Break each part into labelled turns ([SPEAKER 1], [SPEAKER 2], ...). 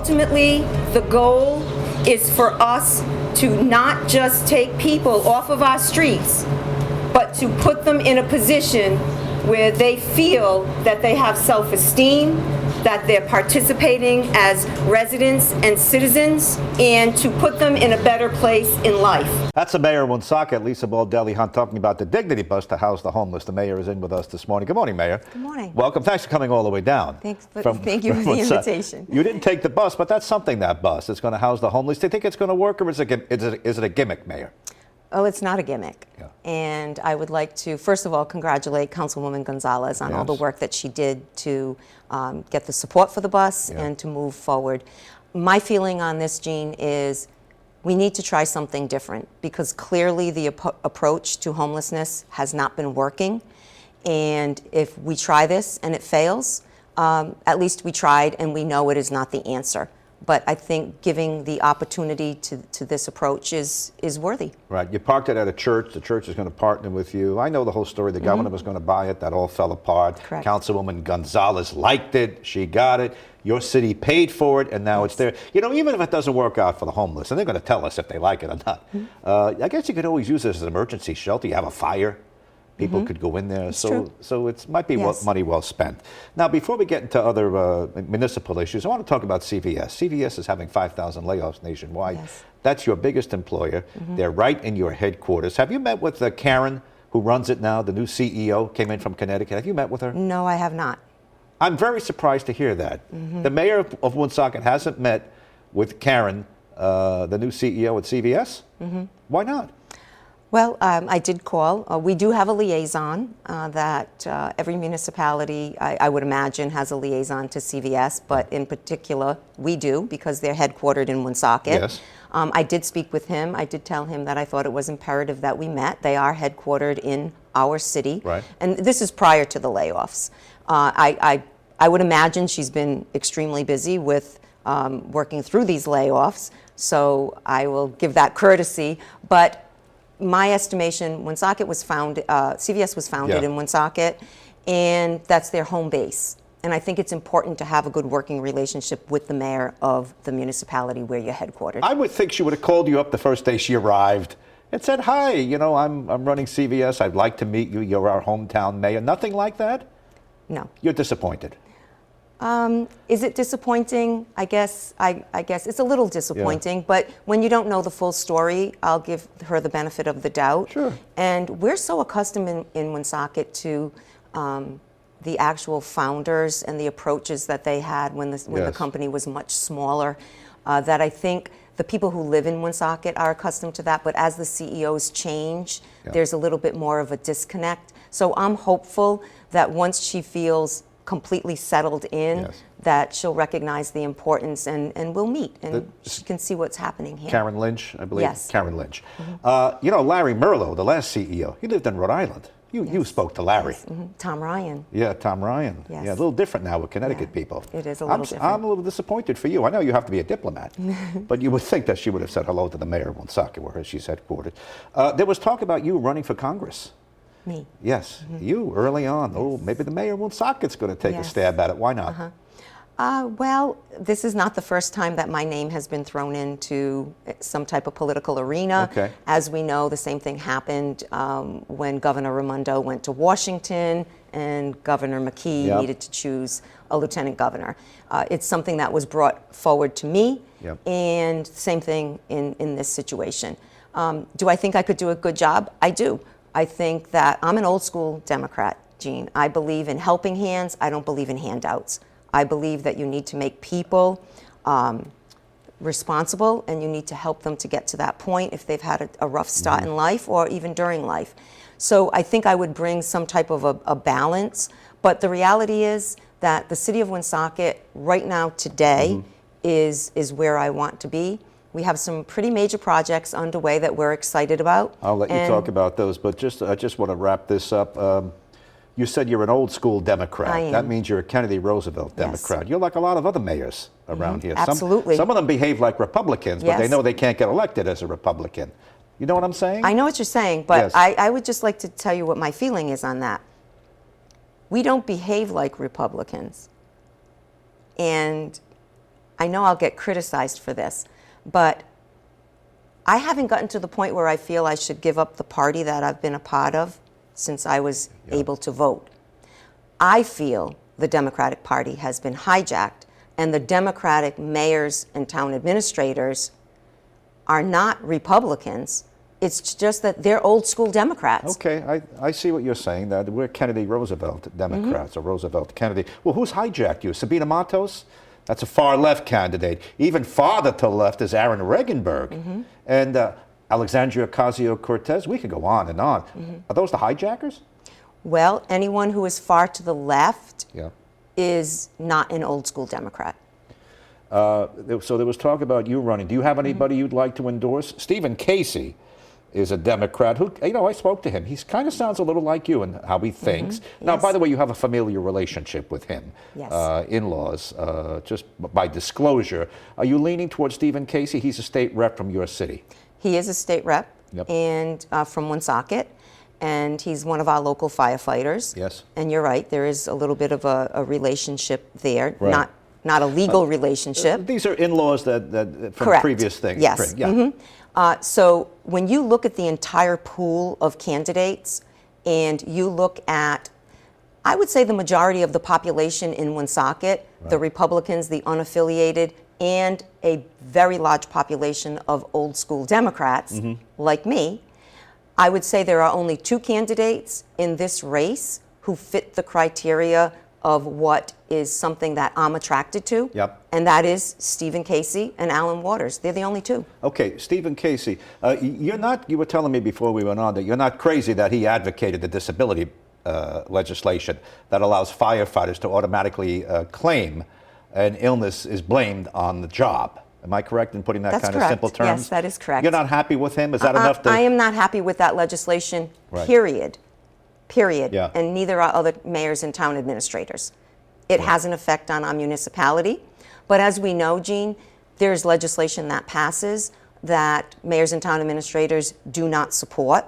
[SPEAKER 1] ultimately, the goal is for us to not just take people off of our streets, but to put them in a position where they feel that they have self-esteem, that they're participating as residents and citizens, and to put them in a better place in life.
[SPEAKER 2] That's the mayor of Woonsocket, Lisa Baldelli-Hunt, talking about the Dignity Bus to house the homeless. The mayor is in with us this morning. Good morning, Mayor.
[SPEAKER 3] Good morning.
[SPEAKER 2] Welcome. Thanks for coming all the way down.
[SPEAKER 3] Thank you for the invitation.
[SPEAKER 2] You didn't take the bus, but that's something, that bus. It's going to house the homeless. Do you think it's going to work, or is it a gimmick, Mayor?
[SPEAKER 3] Oh, it's not a gimmick.
[SPEAKER 2] Yeah.
[SPEAKER 3] And I would like to, first of all, congratulate Councilwoman Gonzalez on all the work that she did to get the support for the bus and to move forward. My feeling on this, Jean, is we need to try something different, because clearly the approach to homelessness has not been working. And if we try this and it fails, at least we tried, and we know it is not the answer. But I think giving the opportunity to this approach is worthy.
[SPEAKER 2] Right. You parked it at a church. The church is going to partner with you. I know the whole story. The governor was going to buy it. That all fell apart.
[SPEAKER 3] Correct.
[SPEAKER 2] Councilwoman Gonzalez liked it. She got it. Your city paid for it, and now it's there. You know, even if it doesn't work out for the homeless, and they're going to tell us if they like it or not, I guess you could always use this as an emergency shelter. You have a fire. People could go in there,
[SPEAKER 3] It's
[SPEAKER 2] so
[SPEAKER 3] true.
[SPEAKER 2] so it might be money well spent. Now, before we get into other municipal issues, I want to talk about CVS. CVS is having 5,000 layoffs nationwide.
[SPEAKER 3] Yes.
[SPEAKER 2] That's your biggest employer. They're right in your headquarters. Have you met with Karen, who runs it now, the new CEO, came in from Connecticut? Have you met with her?
[SPEAKER 3] No, I have not.
[SPEAKER 2] I'm very surprised to hear that. The mayor of Woonsocket hasn't met with Karen, the new CEO at CVS? Why not?
[SPEAKER 3] Well, I did call. We do have a liaison that every municipality, I would imagine, has a liaison to CVS, but in particular, we do, because they're headquartered in Woonsocket.
[SPEAKER 2] Yes.
[SPEAKER 3] I did speak with him. I did tell him that I thought it was imperative that we met. They are headquartered in our city.
[SPEAKER 2] Right.
[SPEAKER 3] And this is prior to the layoffs. I would imagine she's been extremely busy with working through these layoffs, so I will give that courtesy. But my estimation, Woonsocket was founded, CVS was founded in Woonsocket, and that's their home base. And I think it's important to have a good working relationship with the mayor of the municipality where you're headquartered.
[SPEAKER 2] I would think she would have called you up the first day she arrived and said, hi, you know, I'm running CVS. I'd like to meet you. You're our hometown mayor. Nothing like that?
[SPEAKER 3] No.
[SPEAKER 2] You're disappointed.
[SPEAKER 3] Is it disappointing? I guess it's a little disappointing, but when you don't know the full story, I'll give her the benefit of the doubt.
[SPEAKER 2] Sure.
[SPEAKER 3] And we're so accustomed in Woonsocket to the actual founders and the approaches that they had when the company was much smaller, that I think the people who live in Woonsocket are accustomed to that, but as the CEOs change, there's a little bit more of a disconnect. So I'm hopeful that once she feels completely settled in, that she'll recognize the importance and we'll meet and she can see what's happening here.
[SPEAKER 2] Karen Lynch, I believe?
[SPEAKER 3] Yes.
[SPEAKER 2] Karen Lynch. You know, Larry Merlo, the last CEO, he lived in Rhode Island. You spoke to Larry.
[SPEAKER 3] Yes. Tom Ryan.
[SPEAKER 2] Yeah, Tom Ryan.
[SPEAKER 3] Yes.
[SPEAKER 2] Yeah, a little different now with Connecticut people.
[SPEAKER 3] It is a little different.
[SPEAKER 2] I'm a little disappointed for you. I know you have to be a diplomat, but you would think that she would have said hello to the mayor of Woonsocket, where she's headquartered. There was talk about you running for Congress.
[SPEAKER 3] Me.
[SPEAKER 2] Yes, you early on. Oh, maybe the mayor of Woonsocket's going to take a stab at it. Why not?
[SPEAKER 3] Well, this is not the first time that my name has been thrown into some type of political arena.
[SPEAKER 2] Okay.
[SPEAKER 3] As we know, the same thing happened when Governor Raimondo went to Washington and Governor McKee needed to choose a lieutenant governor. It's something that was brought forward to me, and same thing in this situation. Do I think I could do a good job? I do. I think that I'm an old school Democrat, Jean. I believe in helping hands. I don't believe in handouts. I believe that you need to make people responsible, and you need to help them to get to that point if they've had a rough start in life or even during life. So I think I would bring some type of a balance, but the reality is that the city of Woonsocket right now today is where I want to be. We have some pretty major projects underway that we're excited about.
[SPEAKER 2] I'll let you talk about those, but I just want to wrap this up. You said you're an old school Democrat.
[SPEAKER 3] I am.
[SPEAKER 2] That means you're a Kennedy Roosevelt Democrat. You're like a lot of other mayors around here.
[SPEAKER 3] Absolutely.
[SPEAKER 2] Some of them behave like Republicans, but they know they can't get elected as a Republican. You know what I'm saying?
[SPEAKER 3] I know what you're saying, but I would just like to tell you what my feeling is on that. We don't behave like Republicans. And I know I'll get criticized for this, but I haven't gotten to the point where I feel I should give up the party that I've been a part of since I was able to vote. I feel the Democratic Party has been hijacked, and the Democratic mayors and town administrators are not Republicans. It's just that they're old school Democrats.
[SPEAKER 2] Okay, I see what you're saying, that we're Kennedy-Roosevelt Democrats, or Roosevelt-Kennedy. Well, who's hijacked you? Sabina Matos? That's a far-left candidate. Even farther to the left is Aaron Regenberg. And Alexandria Ocasio-Cortez. We could go on and on. Are those the hijackers?
[SPEAKER 3] Well, anyone who is far to the left
[SPEAKER 2] Yeah.
[SPEAKER 3] is not an old school Democrat.
[SPEAKER 2] So there was talk about you running. Do you have anybody you'd like to endorse? Stephen Casey is a Democrat who, I spoke to him. He kind of sounds a little like you in how he thinks. Now,
[SPEAKER 3] Yes.
[SPEAKER 2] by the way, you have a familiar relationship with him.
[SPEAKER 3] Yes.
[SPEAKER 2] In-laws, just by disclosure. Are you leaning towards Stephen Casey? He's a state rep from your city.
[SPEAKER 3] He is a state rep and from Woonsocket, and he's one of our local firefighters.
[SPEAKER 2] Yes.
[SPEAKER 3] And you're right, there is a little bit of a relationship there,
[SPEAKER 2] Right.
[SPEAKER 3] not a legal relationship.
[SPEAKER 2] These are in-laws that from
[SPEAKER 3] Correct.
[SPEAKER 2] previous things.
[SPEAKER 3] Yes.
[SPEAKER 2] Yeah.
[SPEAKER 3] So when you look at the entire pool of candidates and you look at, I would say the majority of the population in Woonsocket, the Republicans, the unaffiliated, and a very large population of old school Democrats like me, I would say there are only two candidates in this race who fit the criteria of what is something that I'm attracted to.
[SPEAKER 2] Yep.
[SPEAKER 3] And that is Stephen Casey and Alan Waters. They're the only two.
[SPEAKER 2] Okay, Stephen Casey, you were telling me before we went on that you're not crazy that he advocated the disability legislation that allows firefighters to automatically claim an illness is blamed on the job. Am I correct in putting that
[SPEAKER 3] That's
[SPEAKER 2] kind
[SPEAKER 3] correct.
[SPEAKER 2] of simple terms?
[SPEAKER 3] Yes, that is correct.
[SPEAKER 2] You're not happy with him? Is that enough to...
[SPEAKER 3] I am not happy with that legislation,
[SPEAKER 2] Right.
[SPEAKER 3] period.
[SPEAKER 2] Yeah.
[SPEAKER 3] And neither are other mayors and town administrators. It has an effect on our municipality. But as we know, Gene, there's legislation that passes that mayors and town administrators do not support.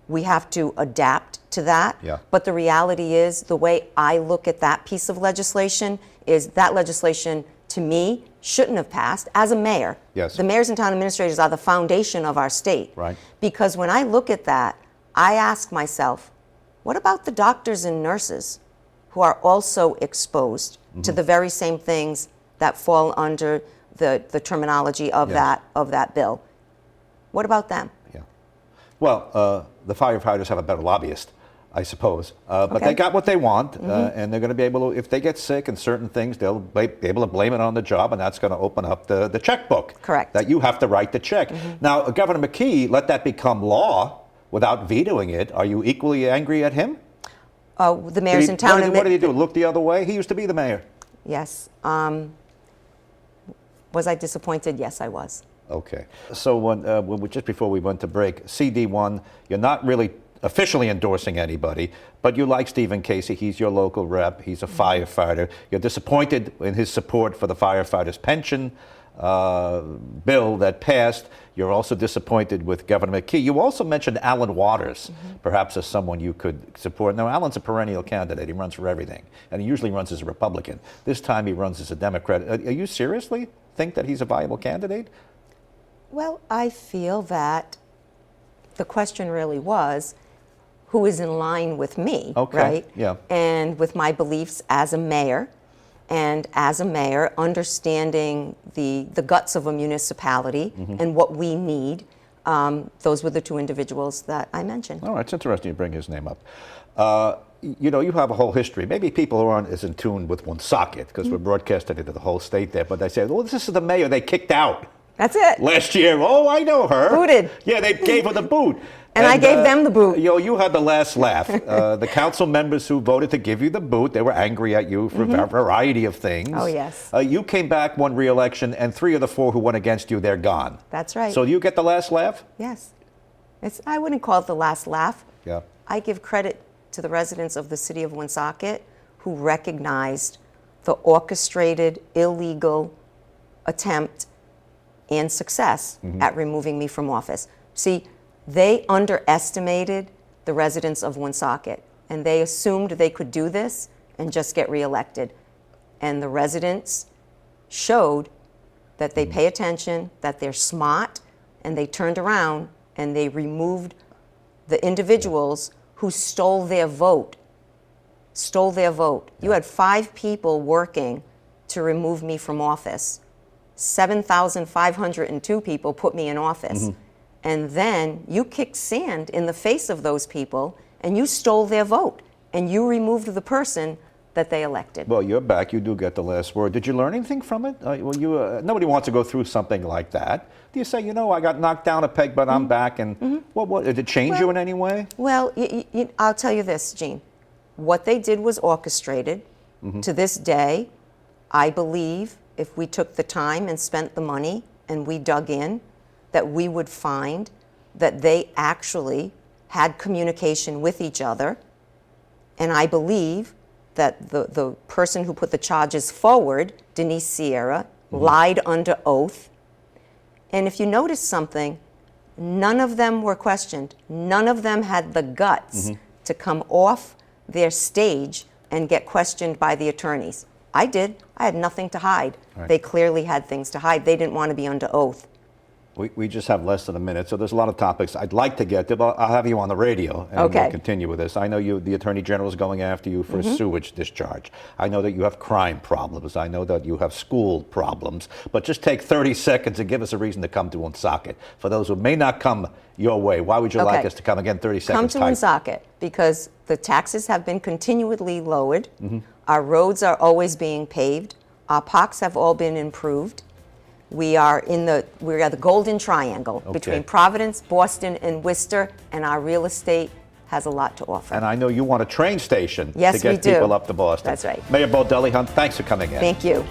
[SPEAKER 3] We have to adapt to that.
[SPEAKER 2] Yeah.
[SPEAKER 3] But the reality is, the way I look at that piece of legislation is that legislation, to me, shouldn't have passed as a mayor.
[SPEAKER 2] Yes.
[SPEAKER 3] The mayors and town administrators are the foundation of our state.
[SPEAKER 2] Right.
[SPEAKER 3] Because when I look at that, I ask myself, what about the doctors and nurses who are also exposed to the very same things that fall under the terminology of that bill? What about them?
[SPEAKER 2] Yeah. Well, the firefighters have a better lobbyist, I suppose. But
[SPEAKER 3] Okay.
[SPEAKER 2] they got what they want, and they're going to be able to, if they get sick and certain things, they'll be able to blame it on the job, and that's going to open up the checkbook.
[SPEAKER 3] Correct.
[SPEAKER 2] That you have to write the check. Now, Governor McKee let that become law without vetoing it. Are you equally angry at him?
[SPEAKER 3] The mayors and town
[SPEAKER 2] What did he do? Look the other way? He used to be the mayor.
[SPEAKER 3] Yes. Was I disappointed? Yes, I was.
[SPEAKER 2] Okay. So just before we went to break, CD1, you're not really officially endorsing anybody, but you like Stephen Casey. He's your local rep. He's a firefighter. You're disappointed in his support for the firefighters' pension bill that passed. You're also disappointed with Governor McKee. You also mentioned Alan Waters, perhaps as someone you could support. Now, Alan's a perennial candidate. He runs for everything, and he usually runs as a Republican. This time he runs as a Democrat. Are you seriously think that he's a viable candidate?
[SPEAKER 3] Well, I feel that the question really was, who is in line with me,
[SPEAKER 2] Okay,
[SPEAKER 3] right?
[SPEAKER 2] yeah.
[SPEAKER 3] And with my beliefs as a mayor, and as a mayor, understanding the guts of a municipality and what we need. Those were the two individuals that I mentioned.
[SPEAKER 2] All right, it's interesting you bring his name up. You have a whole history. Maybe people who aren't as in tune with Woonsocket, because we're broadcasting into the whole state there, but they say, well, this is the mayor they kicked out
[SPEAKER 3] That's it.
[SPEAKER 2] last year. Oh, I know her.
[SPEAKER 3] Booted.
[SPEAKER 2] Yeah, they gave her the boot.
[SPEAKER 3] And I gave them the boot.
[SPEAKER 2] You had the last laugh. The council members who voted to give you the boot, they were angry at you for a variety of things.
[SPEAKER 3] Oh, yes.
[SPEAKER 2] You came back, won re-election, and 3 of the 4 who went against you, they're gone.
[SPEAKER 3] That's right.
[SPEAKER 2] So you get the last laugh?
[SPEAKER 3] Yes. I wouldn't call it the last laugh.
[SPEAKER 2] Yeah.
[SPEAKER 3] I give credit to the residents of the city of Woonsocket who recognized the orchestrated, illegal attempt and success at removing me from office. See, they underestimated the residents of Woonsocket, and they assumed they could do this and just get reelected. And the residents showed that they pay attention, that they're smart, and they turned around and they removed the individuals who stole their vote. Stole their vote. You had 5 people working to remove me from office. 7,502 people put me in office. And then you kicked sand in the face of those people and you stole their vote and you removed the person that they elected.
[SPEAKER 2] Well, you're back. You do get the last word. Did you learn anything from it? Nobody wants to go through something like that. Do you say, you know, I got knocked down a peg, but I'm back, and what did it change you in any way?
[SPEAKER 3] Well, I'll tell you this, Gene. What they did was orchestrated. To this day, I believe if we took the time and spent the money and we dug in, that we would find that they actually had communication with each other. And I believe that the person who put the charges forward, Denise Sierra, lied under oath. And if you notice something, none of them were questioned. None of them had the guts to come off their stage and get questioned by the attorneys. I did. I had nothing to hide.
[SPEAKER 2] Right.
[SPEAKER 3] They clearly had things to hide. They didn't want to be under oath.
[SPEAKER 2] We just have less than a minute, so there's a lot of topics I'd like to get to, but I'll have you on the radio, and
[SPEAKER 3] Okay.
[SPEAKER 2] we'll continue with this. I know the Attorney General is going after you for sewage discharge. I know that you have crime problems. I know that you have school problems. But just take 30 seconds and give us a reason to come to Woonsocket. For those who may not come your way, why would you like us to come again? 30 seconds.
[SPEAKER 3] Come to Woonsocket because the taxes have been continually lowered. Our roads are always being paved. Our parks have all been improved. We are the golden triangle between Providence, Boston, and Worcester, and our real estate has a lot to offer.
[SPEAKER 2] And I know you want a train station
[SPEAKER 3] Yes,
[SPEAKER 2] to
[SPEAKER 3] we
[SPEAKER 2] get
[SPEAKER 3] do.
[SPEAKER 2] people up to Boston.
[SPEAKER 3] That's right.
[SPEAKER 2] Mayor Baldelli-Hunt, thanks for coming in.
[SPEAKER 3] Thank you.